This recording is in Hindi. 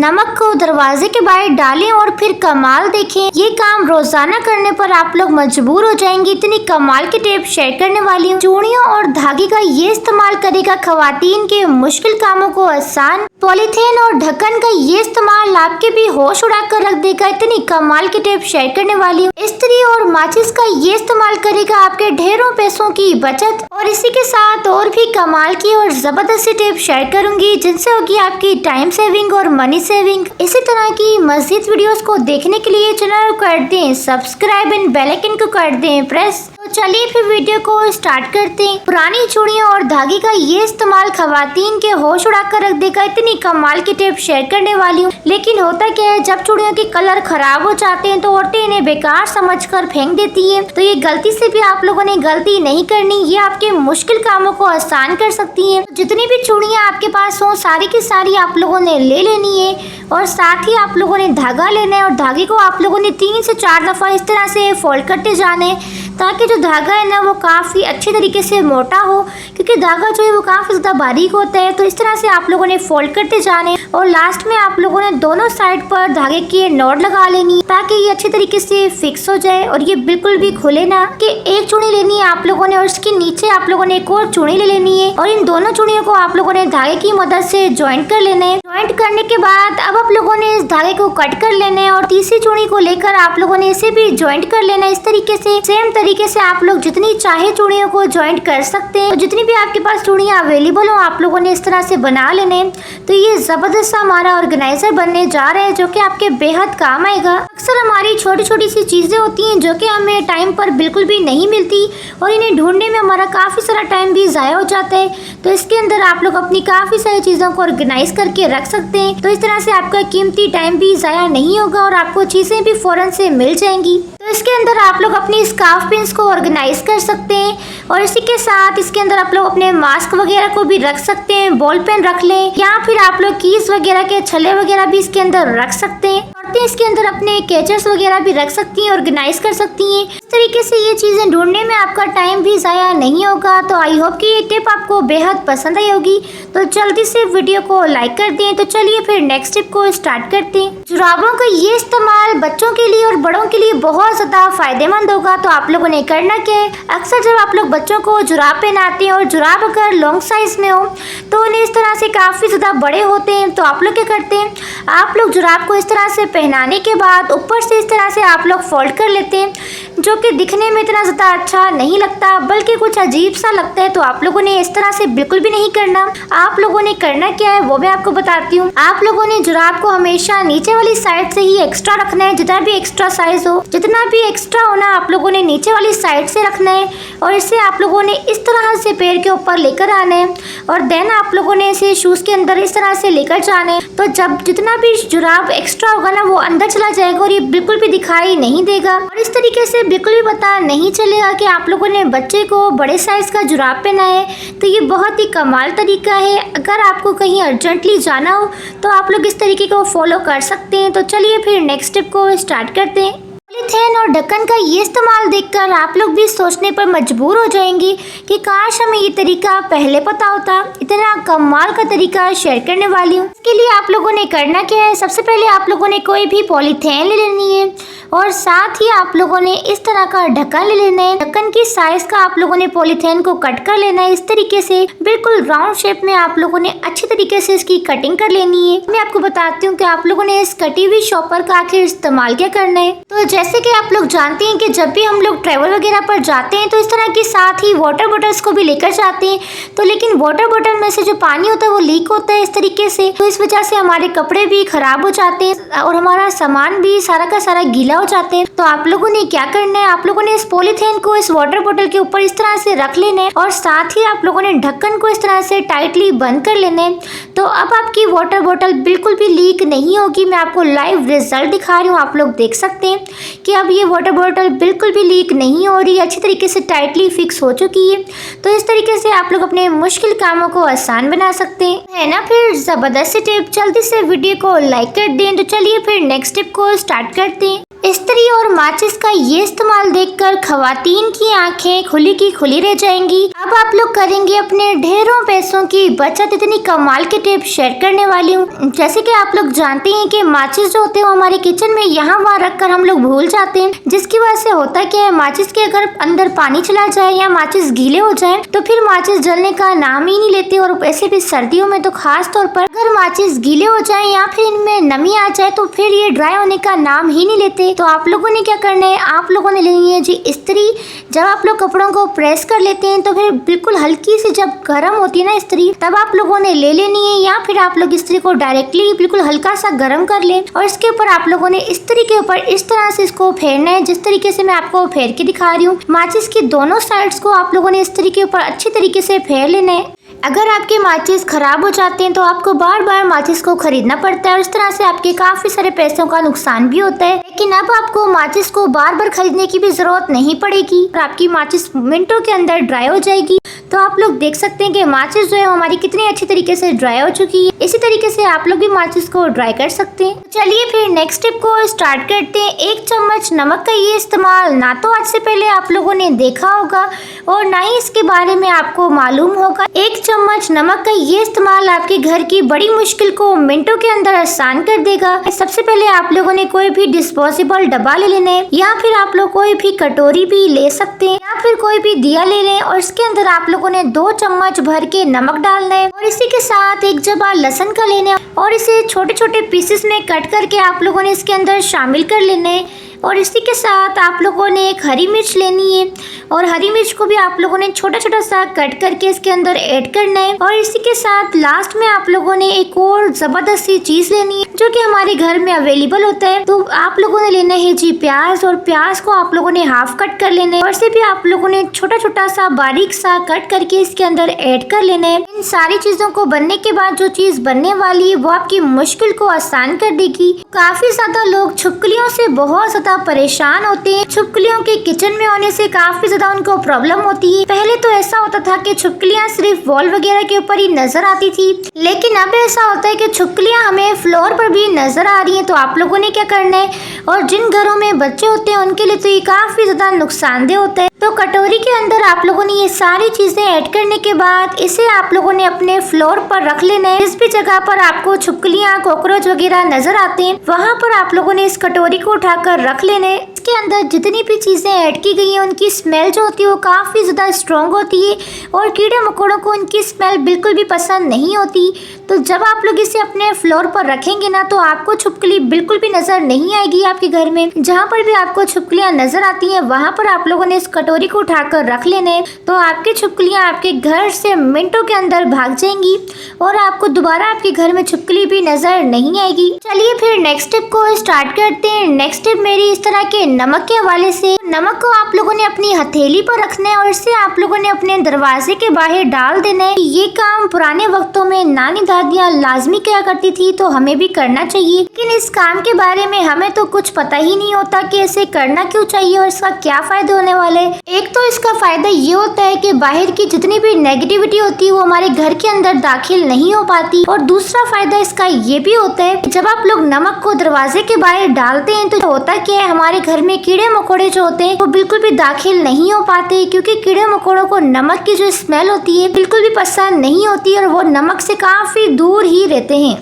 नमक को दरवाजे के बाहर डालें और फिर कमाल देखें। ये काम रोजाना करने पर आप लोग मजबूर हो जाएंगे। इतनी कमाल की टिप शेयर करने वाली हूँ। चूड़ियों और धागे का ये इस्तेमाल करेगा खवातीन के मुश्किल कामों को आसान। पॉलीथीन और ढक्कन का ये इस्तेमाल आपके भी होश उड़ा कर रख देगा। इतनी कमाल की टिप शेयर करने वाली हूँ। इस्त्री और माचिस का ये इस्तेमाल करेगा आपके ढेरों पैसों की बचत। और इसी के साथ और भी कमाल की और जबरदस्त टिप शेयर करूंगी जिनसे होगी आपकी टाइम सेविंग और मनी सेविंग। इसी तरह की मज़ीद वीडियोस को देखने के लिए चैनल को कर दें सब्सक्राइब एंड बेल आइकन को कर दें प्रेस। तो चलिए फिर वीडियो को स्टार्ट करते हैं। पुरानी चूड़ियों और धागे का ये इस्तेमाल खवातीन के होश उड़ा कर रख देगा। इतनी कमाल की टिप शेयर करने वाली हूँ। लेकिन होता क्या है, जब चूड़ियों के कलर खराब हो जाते हैं तो औरतें इन्हें बेकार समझकर फेंक देती हैं। तो ये गलती से भी आप लोगों ने गलती नहीं करनी। ये आपके मुश्किल कामों को आसान कर सकती है। जितनी भी चूड़ियाँ आपके पास हो सारी की सारी आप लोगों ने ले लेनी है और साथ ही आप लोगों ने धागा लेना है और धागे को आप लोगों ने 3 से 4 दफा इस तरह से फोल्ड करते जाने ताकि जो धागा है ना वो काफ़ी अच्छे तरीके से मोटा हो, क्योंकि धागा जो है वो काफ़ी ज़्यादा बारीक होता है। तो इस तरह से आप लोगों ने फोल्ड करते जाने और लास्ट में आप लोगों ने दोनों साइड पर धागे की नॉट लगा लेनी ताकि ये अच्छे तरीके से फिक्स हो जाए और ये बिल्कुल भी खुले ना। कि एक चूड़ी लेनी है आप लोगों ने और इसके नीचे आप लोगों ने एक और चूड़ी ले लेनी है और इन दोनों चूड़ियों को आप लोगों ने धागे की मदद से ज्वाइंट कर लेना है। ज्वाइंट करने के बाद अब आप लोगों ने इस धागे को कट कर लेना है और तीसरी चूड़ी को लेकर आप लोगों ने इसे भी ज्वाइंट कर लेना है। इस तरीके से सेम तरीके से आप लोग जितनी चाहे चूड़ियों को ज्वाइंट कर सकते हैं। तो जितनी भी आपके पास चूड़ियाँ अवेलेबल हो आप लोगों ने इस तरह से बना लेने। तो ये जबरदस्त हमारा ऑर्गेनाइजर बनने जा रहा है जो कि आपके बेहद काम आएगा। अक्सर हमारी छोटी छोटी सी चीजें होती हैं जो कि हमें टाइम पर बिल्कुल भी नहीं मिलती और इन्हें ढूंढने में हमारा काफी सारा टाइम भी जाया हो जाता है। तो इसके अंदर आप लोग अपनी काफी सारी चीजों को ऑर्गेनाइज करके रख सकते हैं। तो इस तरह से आपका कीमती टाइम भी जाया नहीं होगा और आपको चीजें भी फौरन से मिल जाएंगी। तो इसके अंदर आप लोग अपनी स्कार्फ पिन्स को ऑर्गेनाइज कर सकते हैं और इसी के साथ इसके अंदर आप लोग अपने मास्क वगैरह को भी रख सकते हैं। बॉल पेन रख लें या फिर आप लोग कीज वगैरह के छल्ले वगैरह भी इसके अंदर रख सकते हैं। औरतें इसके अंदर अपने कैचर्स वगैरह भी रख सकती हैं, ऑर्गेनाइज कर सकती हैं। इस तरीके से ये चीजें ढूंढने में आपका टाइम भी जाया नहीं होगा। तो आई होप कि ये टिप आपको बेहद पसंद आई होगी। तो जल्दी से वीडियो को लाइक कर दें। तो चलिए फिर नेक्स्ट टिप को स्टार्ट करते हैं। जुराबों का ये इस्तेमाल बच्चों के लिए और बड़ों के लिए बहुत ज्यादा फायदेमंद होगा। तो आप लोगों ने करना क्या है, अक्सर जब आप लोग बच्चों को जुराब पहनाते हैं और जुराब अगर लॉन्ग साइज में हो तो उन्हें इस तरह से काफी ज्यादा बड़े होते हैं। तो आप लोग क्या करते हैं, आप लोग जुराब को इस तरह से पहनाने के बाद ऊपर से इस तरह से आप लोग फोल्ड कर लेते हैं, जो कि दिखने में इतना ज़्यादा अच्छा नहीं लगता बल्कि कुछ अजीब सा लगता है। तो आप लोगों ने इस तरह से बिल्कुल भी नहीं करना। आप लोगों ने करना क्या है वो मैं आपको बताती हूँ। आप लोगों ने जुराब को हमेशा नीचे वाली साइड से ही एक्स्ट्रा रखना है। जितना भी एक्स्ट्रा साइज हो, जितना भी एक्स्ट्रा होना आप लोगों ने नीचे वाली साइड से रखना है और इसे आप लोगों ने इस तरह से पैर के ऊपर लेकर आना है और देन आप लोगों ने इसे शूज के अंदर इस तरह से लेकर जाना है। तो जब जितना भी जुराब एक्स्ट्रा होगा ना वो अंदर चला जाएगा और ये बिल्कुल भी दिखाई नहीं देगा और इस तरीके से बिल्कुल भी पता नहीं चलेगा कि आप लोगों ने बच्चे को बड़े साइज का जुराब पहना है। तो ये बहुत ही कमाल तरीका है। अगर आपको कहीं अर्जेंटली जाना हो तो आप लोग इस तरीके को फॉलो कर सकते हैं। तो चलिए फिर नेक्स्ट स्टेप को स्टार्ट करते हैं। पॉलीथीन और ढक्कन का ये इस्तेमाल देखकर आप लोग भी सोचने पर मजबूर हो जाएंगे कि काश हमें ये तरीका पहले पता होता। इतना कमाल का तरीका शेयर करने वाली हूँ। इसके लिए आप लोगों ने करना क्या है, सबसे पहले आप लोगों ने कोई भी पॉलीथीन ले लेनी है और साथ ही आप लोगों ने इस तरह का ढक्कन ले लेना है। ढक्कन की साइज का आप लोगों ने पॉलीथीन को कट कर लेना है। इस तरीके से बिल्कुल राउंड शेप में आप लोगों ने अच्छी तरीके से इसकी कटिंग कर लेनी है। मैं आपको बताती हूँ कि आप लोगों ने इस कटी हुई शॉपर का आखिर इस्तेमाल क्या करना है। तो जैसे कि आप लोग जानते हैं कि जब भी हम लोग ट्रैवल वगैरह पर जाते हैं तो इस तरह के साथ ही वाटर बॉटल्स को भी लेकर जाते हैं। तो लेकिन वाटर बॉटल में से जो पानी होता है वो लीक होता है इस तरीके से। तो इस वजह से हमारे कपड़े भी खराब हो जाते हैं और हमारा सामान भी सारा का सारा गीला हो जाते हैं। तो आप लोगों ने क्या करना है, आप लोगों ने इस पॉलीथीन को इस वाटर बॉटल के ऊपर इस तरह से रख लेना है और साथ ही आप लोगों ने ढक्कन को इस तरह से टाइटली बंद कर लेना है। तो अब आपकी वाटर बॉटल बिल्कुल भी लीक नहीं होगी। मैं आपको लाइव रिजल्ट दिखा रही हूँ। आप लोग देख सकते हैं कि अब ये वाटर बॉटल बिल्कुल भी लीक नहीं हो रही, अच्छी तरीके से टाइटली फिक्स हो चुकी है। तो इस तरीके से आप लोग अपने मुश्किल कामों को आसान बना सकते हैं, है ना। फिर जबरदस्त टिप, जल्दी से वीडियो को लाइक कर दें। तो चलिए फिर नेक्स्ट टिप को स्टार्ट करते हैं। इस्त्री और माचिस का ये इस्तेमाल देखकर खवातीन की आंखें खुली की खुली रह जाएंगी। अब आप लोग करेंगे अपने ढेरों पैसों की बचत। इतनी कमाल के टिप शेयर करने वाली हूँ। जैसे कि आप लोग जानते हैं कि माचिस जो होते हैं वो हमारे किचन में यहाँ वहाँ रखकर हम लोग भूल जाते हैं, जिसकी वजह से होता क्या है, माचिस के अगर अंदर पानी चला जाए या माचिस गीले हो जाए तो फिर माचिस जलने का नाम ही नहीं लेते। और ऐसे भी सर्दियों में तो खास तौर पर अगर माचिस गीले हो जाए या फिर इनमें नमी आ जाए तो फिर ये ड्राई होने का नाम ही नहीं लेते। तो आप लोगों ने क्या करना है, आप लोगों ने लेनी है जी इस्त्री। जब आप लोग कपड़ों को प्रेस कर लेते हैं तो फिर बिल्कुल हल्की सी जब गर्म होती है ना इस्त्री, तब आप लोगों ने ले लेनी है, या फिर आप लोग इस्त्री को डायरेक्टली बिल्कुल हल्का सा गर्म कर लें और इसके ऊपर आप लोगों ने इस्त्री के ऊपर इस तरह से इसको फेरना है, जिस तरीके से मैं आपको फेर के दिखा रही हूँ। माचिस की दोनों साइड्स को आप लोगों ने इस्त्री के ऊपर अच्छी तरीके से फेर लेना है। अगर आपके माचिस खराब हो जाते हैं तो आपको बार बार माचिस को खरीदना पड़ता है और इस तरह से आपके काफी सारे पैसों का नुकसान भी होता है। लेकिन अब आपको माचिस को बार बार खरीदने की भी जरूरत नहीं पड़ेगी और आपकी माचिस मिनटों के अंदर ड्राई हो जाएगी। तो आप लोग देख सकते हैं कि माचिस जो है हमारी कितनी अच्छी तरीके से ड्राई हो चुकी है। इसी तरीके से आप लोग भी माचिस को ड्राई कर सकते हैं। चलिए फिर नेक्स्ट टिप को स्टार्ट करते हैं। 1 चम्मच नमक का ये इस्तेमाल ना तो आज से पहले आप लोगों ने देखा होगा और ना ही इसके बारे में आपको मालूम होगा। 1 चम्मच नमक का ये इस्तेमाल आपके घर की बड़ी मुश्किल को मिनटों के अंदर आसान कर देगा। सबसे पहले आप लोगों ने कोई भी डिस्पोजेबल डब्बा ले लेना है, या फिर आप लोग कोई भी कटोरी भी ले सकते हैं, या फिर कोई भी दिया ले लें और इसके अंदर आप लोगों ने 2 चम्मच भर के नमक डालना है और इसी के साथ 1 जबा लहसुन का लेना है और इसे छोटे छोटे पीसेस में कट करके आप लोगों ने इसके अंदर शामिल कर लेना है। और इसी के साथ आप लोगों ने 1 हरी मिर्च लेनी है और हरी मिर्च को भी आप लोगों ने छोटा छोटा सा कट करके इसके अंदर ऐड करना है। और इसी के साथ लास्ट में आप लोगों ने एक और जबरदस्त सी चीज लेनी है जो कि हमारे घर में अवेलेबल होता है। तो आप लोगों ने लेना है जी प्याज, और प्याज को आप लोगों ने हाफ कट कर लेना है और इसे भी आप लोगों ने छोटा छोटा सा बारीक सा कट करके इसके अंदर ऐड कर लेना है। इन सारी चीजों को बनने के बाद जो चीज बनने वाली है वो आपकी मुश्किल को आसान कर देगी। काफी ज्यादा लोग छिपकलियों से बहुत ज्यादा परेशान होते हैं। छिपकलियों के किचन में होने से काफी ज्यादा उनको प्रॉब्लम होती है। पहले तो ऐसा होता था कि छिपकलियां सिर्फ वॉल वगैरह के ऊपर ही नजर आती थी, लेकिन अब ऐसा होता है कि छिपकलियां हमें फ्लोर पर भी नजर आ रही हैं। तो आप लोगों ने क्या करना है, और जिन घरों में बच्चे होते हैं उनके लिए तो ये काफी ज्यादा नुकसानदेह होता है। तो कटोरी के अंदर आप लोगों ने ये सारी चीजें ऐड करने के बाद इसे आप लोगों ने अपने फ्लोर पर रख लेना है। जिस भी जगह पर आपको छिपकलियां कॉकरोच वगैरह नजर आते हैं वहाँ पर आप लोगों ने इस कटोरी को उठाकर रख लेना है। इसके अंदर जितनी भी चीजें ऐड की गई हैं उनकी स्मेल जो होती है वो काफी ज्यादा स्ट्रॉन्ग होती है और कीड़े मकोड़ों को उनकी स्मेल बिल्कुल भी पसंद नहीं होती। तो जब आप लोग इसे अपने फ्लोर पर रखेंगे ना तो आपको छिपकली बिल्कुल भी नजर नहीं आएगी आपके घर में। जहाँ पर भी आपको छिपकलियां नजर आती हैं वहाँ पर आप लोगों ने इस कटोरी को उठाकर रख लेना है। तो आपकी छिपकलियां आपके घर से मिनटों के अंदर भाग जाएंगी और आपको दोबारा आपके घर में छिपकली भी नजर नहीं आएगी। चलिए फिर नेक्स्ट टिप को स्टार्ट करते हैं। नेक्स्ट टिप मेरी इस तरह के नमक के हवाले से। नमक को आप लोगों ने अपनी हथेली पर रखना है और इसे आप लोगों ने अपने दरवाजे के बाहर डाल देना है। ये काम पुराने वक्तों में नानी दादियाँ लाजमी किया करती थी, तो हमें भी करना चाहिए। लेकिन इस काम के बारे में हमें तो कुछ पता ही नहीं होता कि इसे करना क्यों चाहिए और इसका क्या फायदे होने वाले। एक तो इसका फायदा ये होता है कि बाहर की जितनी भी नेगेटिविटी होती है वो हमारे घर के अंदर दाखिल नहीं हो पाती, और दूसरा फायदा इसका ये भी होता है जब आप लोग नमक को दरवाजे के बाहर डालते हैं तो होता क्या है, हमारे घर में कीड़े मकोड़े जो होते हैं वो बिल्कुल भी दाखिल नहीं हो पाते, क्योंकि कीड़े मकोड़ों को नमक की जो स्मेल होती है बिल्कुल भी पसंद नहीं होती और वो नमक से काफी दूर ही रहते हैं।